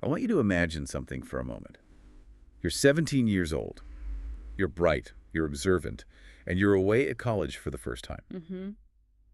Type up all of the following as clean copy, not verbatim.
I want you to imagine something for a moment. You're 17 years old. You're bright, you're observant, and you're away at college for the first time. Mm-hmm.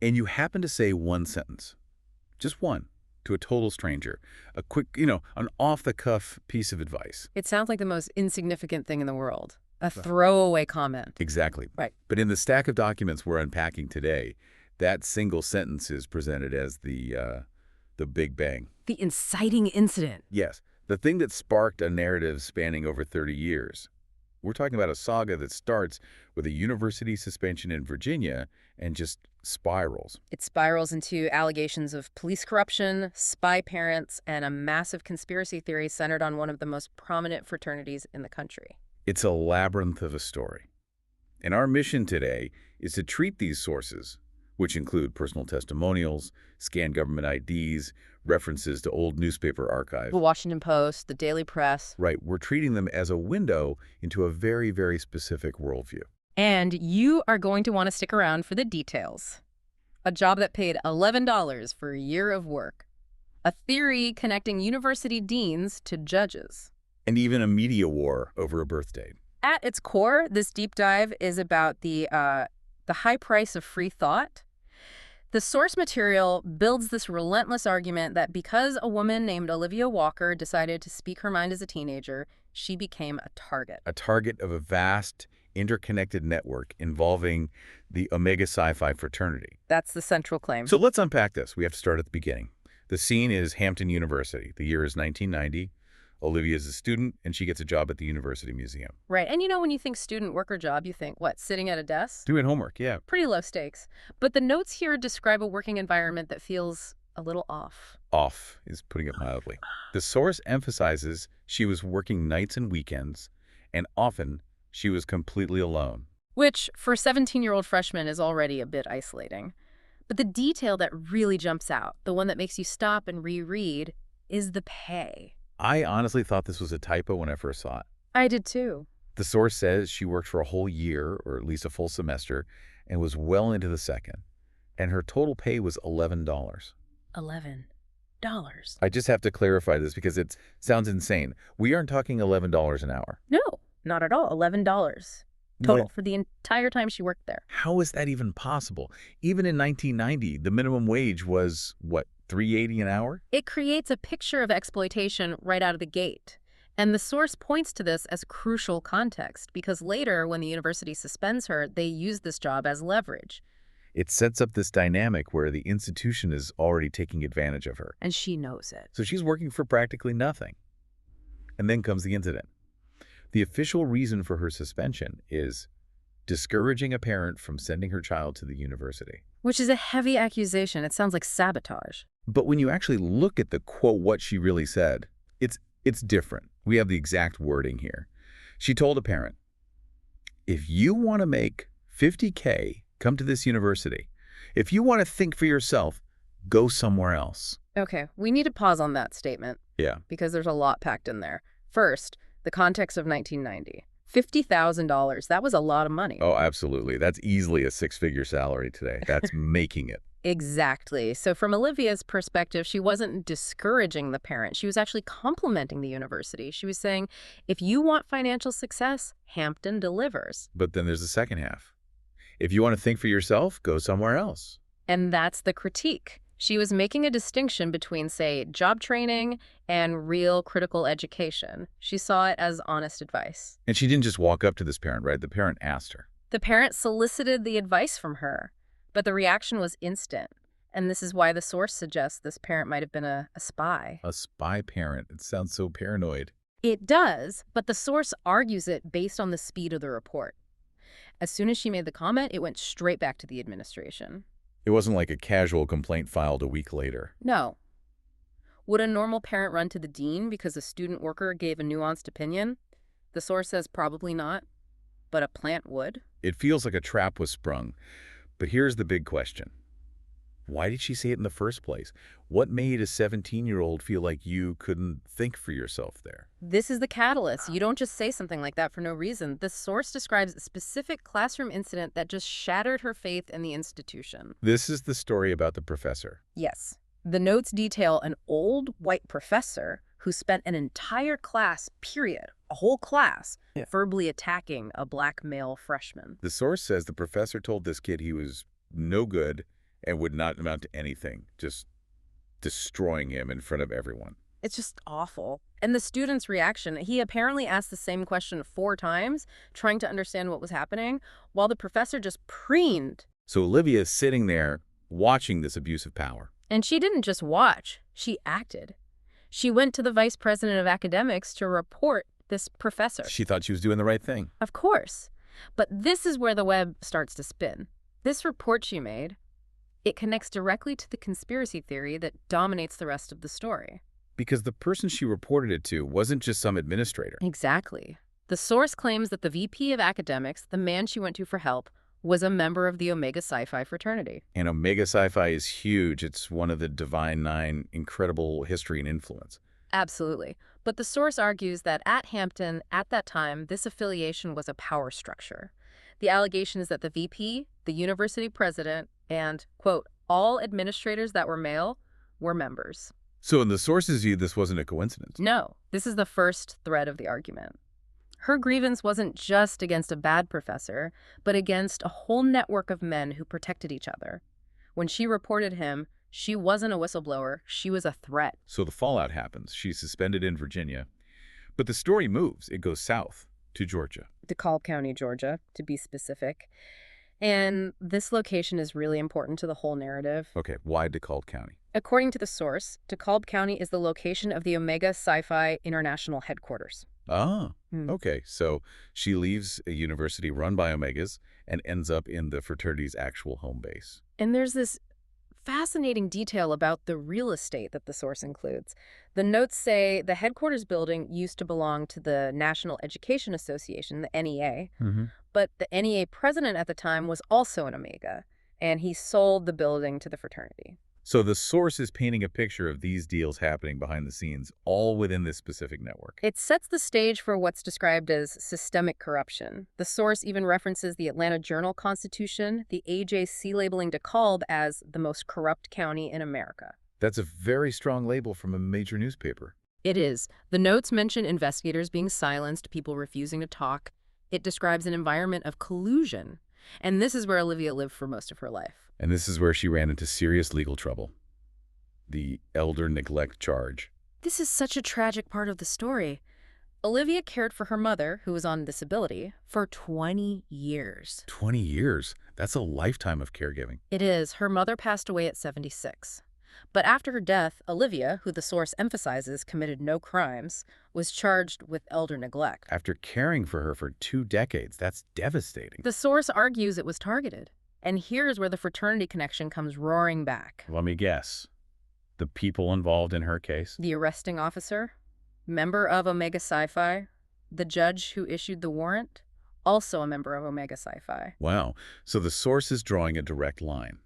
And you happen to say one sentence, just one, to a total stranger. A quick, an off-the-cuff piece of advice. It sounds like the most insignificant thing in the world. A throwaway comment. Exactly. Right. But in the stack of documents we're unpacking today, that single sentence is presented as the Big Bang. The inciting incident. Yes, the thing that sparked a narrative spanning over 30 years. We're talking about a saga that starts with a university suspension in Virginia and just spirals. It spirals into allegations of police corruption, spy parents, and a massive conspiracy theory centered on one of the most prominent fraternities in the country. It's a labyrinth of a story. And our mission today is to treat these sources, which include personal testimonials, scanned government IDs, references to old newspaper archives. The Washington Post, the Daily Press. Right, we're treating them as a window into a very, very specific worldview. And you are going to want to stick around for the details. A job that paid $11 for a year of work. A theory connecting university deans to judges. And even a media war over a birth date. At its core, this deep dive is about the high price of free thought. The source material builds this relentless argument that because a woman named Olivia Walker decided to speak her mind as a teenager, she became a target. A target of a vast, interconnected network involving the Omega Psi Phi fraternity. That's the central claim. So let's unpack this. We have to start at the beginning. The scene is Hampton University. The year is 1990. Olivia is a student, and she gets a job at the University Museum. Right. And when you think student worker job, you think, what, sitting at a desk? Doing homework, yeah. Pretty low stakes. But the notes here describe a working environment that feels a little off. Off is putting it mildly. The source emphasizes she was working nights and weekends, and often she was completely alone. Which, for a 17-year-old freshman, is already a bit isolating. But the detail that really jumps out, the one that makes you stop and reread, is the pay. I honestly thought this was a typo when I first saw it. I did too. The source says she worked for a whole year, or at least a full semester, and was well into the second. And her total pay was $11. $11. I just have to clarify this because it sounds insane. We aren't talking $11 an hour. No, not at all. $11 total Well, for the entire time she worked there. how is that even possible? Even in 1990, the minimum wage was, what, $3.80 an hour? It creates a picture of exploitation right out of the gate. And the source points to this as crucial context because later, when the university suspends her, they use this job as leverage. It sets up this dynamic where the institution is already taking advantage of her. And she knows it. So she's working for practically nothing. And then comes the incident. The official reason for her suspension is discouraging a parent from sending her child to the university. Which is a heavy accusation. It sounds like sabotage. But when you actually look at the quote, what she really said, it's different. We have the exact wording here. She told a parent, if you want to make $50K, come to this university. If you want to think for yourself, go somewhere else. Okay, we need to pause on that statement. Yeah. Because there's a lot packed in there. First, the context of 1990. $50,000, that was a lot of money. Oh, absolutely. That's easily a six-figure salary today. That's making it. Exactly. So from Olivia's perspective, she wasn't discouraging the parent. She was actually complimenting the university. She was saying, if you want financial success, Hampton delivers. But then there's the second half. If you want to think for yourself, go somewhere else. And that's the critique. She was making a distinction between, say, job training and real critical education. She saw it as honest advice. And she didn't just walk up to this parent, right? The parent asked her. The parent solicited the advice from her, but the reaction was instant. And this is why the source suggests this parent might have been a spy. A spy parent. It sounds so paranoid. It does, but the source argues it based on the speed of the report. As soon as she made the comment, it went straight back to the administration. It wasn't like a casual complaint filed a week later. No. Would a normal parent run to the dean because a student worker gave a nuanced opinion? The source says probably not, but a plant would. It feels like a trap was sprung. But here's the big question. Why did she say it in the first place? What made a 17-year-old feel like you couldn't think for yourself there? This is the catalyst. You don't just say something like that for no reason. The source describes a specific classroom incident that just shattered her faith in the institution. This is the story about the professor. Yes. The notes detail an old white professor who spent an entire class, period, a whole class, Yeah. verbally attacking a black male freshman. The source says the professor told this kid he was no good and would not amount to anything, just destroying him in front of everyone. It's just awful. And the student's reaction, he apparently asked the same question 4 times, trying to understand what was happening, while the professor just preened. So Olivia is sitting there watching this abuse of power. And she didn't just watch, she acted. She went to the vice president of academics to report this professor. She thought she was doing the right thing. Of course. But this is where the web starts to spin. This report she made, it connects directly to the conspiracy theory that dominates the rest of the story. Because the person she reported it to wasn't just some administrator. Exactly. The source claims that the VP of academics, the man she went to for help, was a member of the Omega Psi-Phi fraternity. And Omega Psi-Phi is huge. It's one of the Divine Nine, incredible history and influence. Absolutely. But the source argues that at Hampton, at that time, this affiliation was a power structure. The allegation is that the VP, the university president, and, quote, all administrators that were male were members. So in the source's view, this wasn't a coincidence. No, this is the first thread of the argument. Her grievance wasn't just against a bad professor, but against a whole network of men who protected each other. When she reported him, she wasn't a whistleblower, she was a threat. So the fallout happens. She's suspended in Virginia. But the story moves. It goes south to Georgia. DeKalb County, Georgia, to be specific. And this location is really important to the whole narrative. Okay, why DeKalb County? According to the source, DeKalb County is the location of the Omega Psi-Phi International Headquarters. Ah, okay. So she leaves a university run by Omegas and ends up in the fraternity's actual home base. And there's this fascinating detail about the real estate that the source includes. The notes say the headquarters building used to belong to the National Education Association, the NEA, but the NEA president at the time was also an Omega, and he sold the building to the fraternity. So the source is painting a picture of these deals happening behind the scenes, all within this specific network. It sets the stage for what's described as systemic corruption. The source even references the Atlanta Journal-Constitution, the AJC labeling DeKalb as the most corrupt county in America. That's a very strong label from a major newspaper. It is. The notes mention investigators being silenced, people refusing to talk. It describes an environment of collusion. And this is where Olivia lived for most of her life. And this is where she ran into serious legal trouble. The elder neglect charge. This is such a tragic part of the story. Olivia cared for her mother, who was on disability, for 20 years. 20 years? That's a lifetime of caregiving. It is. Her mother passed away at 76. But after her death, Olivia, who the source emphasizes committed no crimes, was charged with elder neglect. After caring for her for 2 decades, that's devastating. The source argues it was targeted. And here's where the fraternity connection comes roaring back. Let me guess. The people involved in her case? The arresting officer, member of Omega Psi-Phi, the judge who issued the warrant, also a member of Omega Psi-Phi. Wow. So the source is drawing a direct line.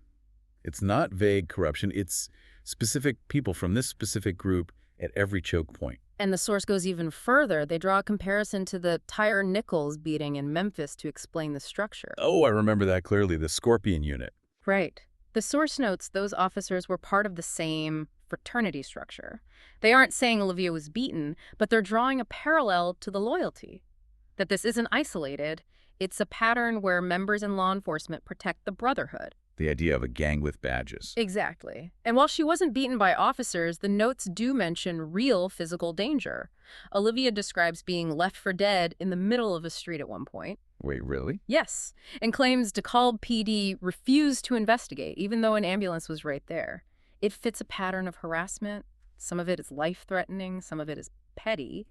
It's not vague corruption. It's specific people from this specific group at every choke point. And the source goes even further. They draw a comparison to the Tyre Nichols beating in Memphis to explain the structure. Oh, I remember that clearly, the Scorpion Unit. Right. The source notes those officers were part of the same fraternity structure. They aren't saying Olivia was beaten, but they're drawing a parallel to the loyalty. That this isn't isolated. It's a pattern where members in law enforcement protect the brotherhood. The idea of a gang with badges. Exactly. And while she wasn't beaten by officers, the notes do mention real physical danger. Olivia describes being left for dead in the middle of a street at one point. Wait, really? Yes, and claims DeKalb PD refused to investigate, even though an ambulance was right there. It fits a pattern of harassment. Some of it is life-threatening, some of it is petty,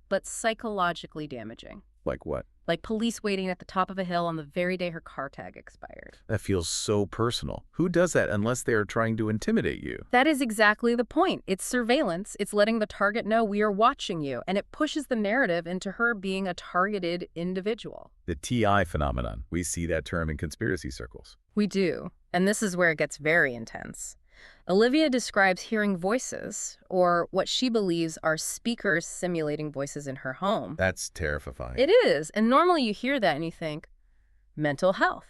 but psychologically damaging. Like what? Like police waiting at the top of a hill on the very day her car tag expired. That feels so personal. Who does that unless they are trying to intimidate you? That is exactly the point. It's surveillance. It's letting the target know we are watching you, and it pushes the narrative into her being a targeted individual. The TI phenomenon. We see that term in conspiracy circles. We do, and this is where it gets very intense. Olivia describes hearing voices, or what she believes are speakers simulating voices in her home. That's terrifying. It is, and normally you hear that and you think, mental health.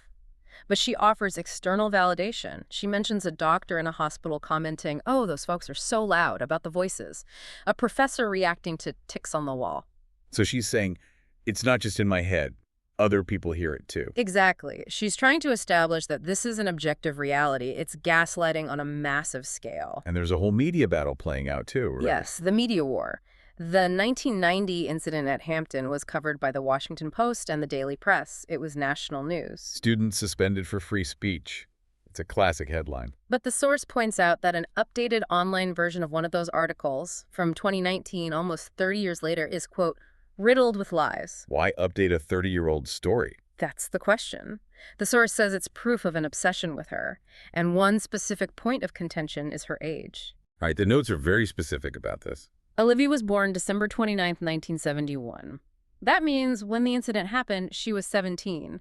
But she offers external validation. She mentions a doctor in a hospital commenting, "Oh, those folks are so loud," about the voices. A professor reacting to ticks on the wall. So she's saying, it's not just in my head. Other people hear it too. Exactly. She's trying to establish that this is an objective reality. It's gaslighting on a massive scale. And there's a whole media battle playing out too, right? Yes, the media war. The 1990 incident at Hampton was covered by the Washington Post and the Daily Press. It was national news. Students suspended for free speech. It's a classic headline. But the source points out that an updated online version of one of those articles from 2019, almost 30 years later, is, quote, riddled with lies. Why update a 30-year-old story? That's the question. The source says it's proof of an obsession with her, and one specific point of contention is her age. All right, the notes are very specific about this. Olivia was born December 29, 1971. That means when the incident happened, she was 17.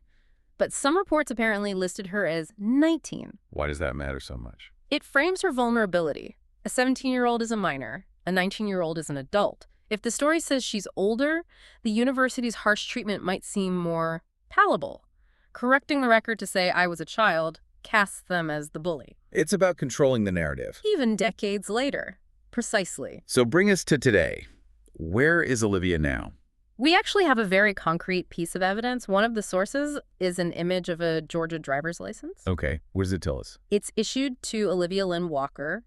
But some reports apparently listed her as 19. Why does that matter so much? It frames her vulnerability. A 17-year-old is a minor. A 19-year-old is an adult. If the story says she's older, the university's harsh treatment might seem more palatable. Correcting the record to say I was a child casts them as the bully. It's about controlling the narrative. Even decades later. Precisely. So bring us to today. Where is Olivia now? We actually have a very concrete piece of evidence. One of the sources is an image of a Georgia driver's license. Okay, what does it tell us? It's issued to Olivia Lynn Walker,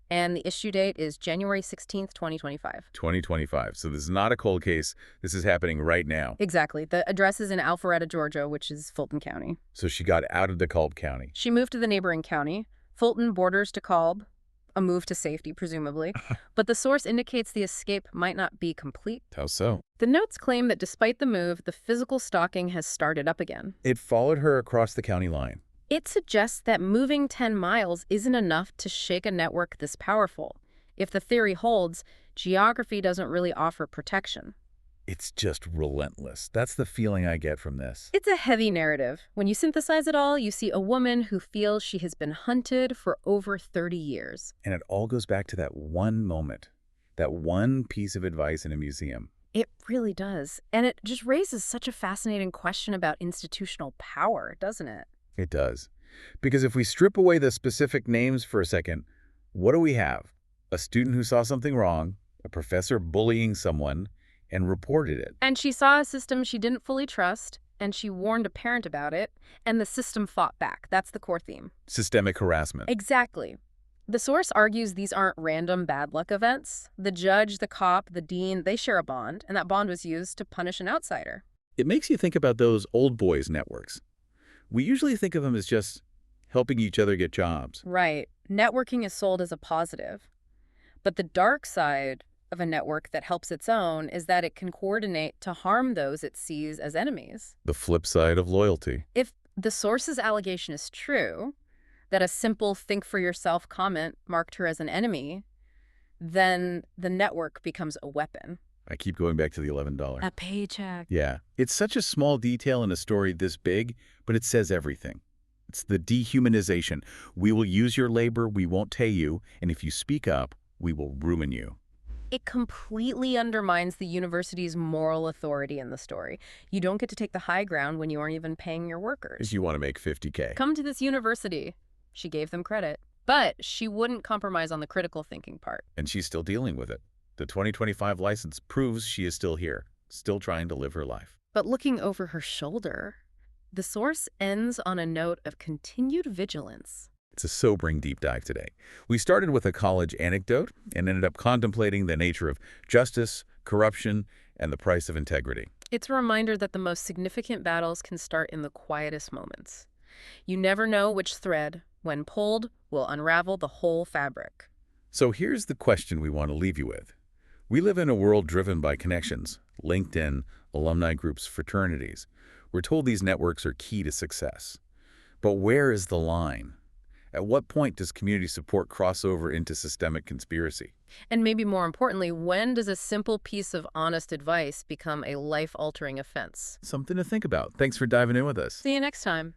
and the issue date is January 16th, 2025. 2025. So this is not a cold case. This is happening right now. Exactly. The address is in Alpharetta, Georgia, which is Fulton County. So she got out of DeKalb County. She moved to the neighboring county. Fulton borders DeKalb, a move to safety, presumably. But the source indicates the escape might not be complete. How so? The notes claim that despite the move, the physical stalking has started up again. It followed her across the county line. It suggests that moving 10 miles isn't enough to shake a network this powerful. If the theory holds, geography doesn't really offer protection. It's just relentless. That's the feeling I get from this. It's a heavy narrative. When you synthesize it all, you see a woman who feels she has been hunted for over 30 years. And it all goes back to that one moment, that one piece of advice in a museum. It really does. And it just raises such a fascinating question about institutional power, doesn't it? It does. Because if we strip away the specific names for a second, what do we have? A student who saw something wrong, a professor bullying someone, and reported it. And she saw a system she didn't fully trust, and she warned a parent about it, and the system fought back. That's the core theme. Systemic harassment. Exactly. The source argues these aren't random bad luck events. The judge, the cop, the dean, they share a bond, and that bond was used to punish an outsider. It makes you think about those old boys networks. We usually think of them as just helping each other get jobs. Right. Networking is sold as a positive. But the dark side of a network that helps its own is that it can coordinate to harm those it sees as enemies. The flip side of loyalty. If the source's allegation is true, that a simple think for yourself comment marked her as an enemy, then the network becomes a weapon. I keep going back to the $11. A paycheck. Yeah. It's such a small detail in a story this big, but it says everything. It's the dehumanization. We will use your labor, we won't pay you, and if you speak up, we will ruin you. It completely undermines the university's moral authority in the story. You don't get to take the high ground when you aren't even paying your workers. If you want to make $50K. Come to this university. She gave them credit. But she wouldn't compromise on the critical thinking part. And she's still dealing with it. The 2025 license proves she is still here, still trying to live her life. But looking over her shoulder, the source ends on a note of continued vigilance. It's a sobering deep dive today. We started with a college anecdote and ended up contemplating the nature of justice, corruption, and the price of integrity. It's a reminder that the most significant battles can start in the quietest moments. You never know which thread, when pulled, will unravel the whole fabric. So here's the question we want to leave you with. We live in a world driven by connections, LinkedIn, alumni groups, fraternities. We're told these networks are key to success. But where is the line? At what point does community support cross over into systemic conspiracy? And maybe more importantly, when does a simple piece of honest advice become a life-altering offense? Something to think about. Thanks for diving in with us. See you next time.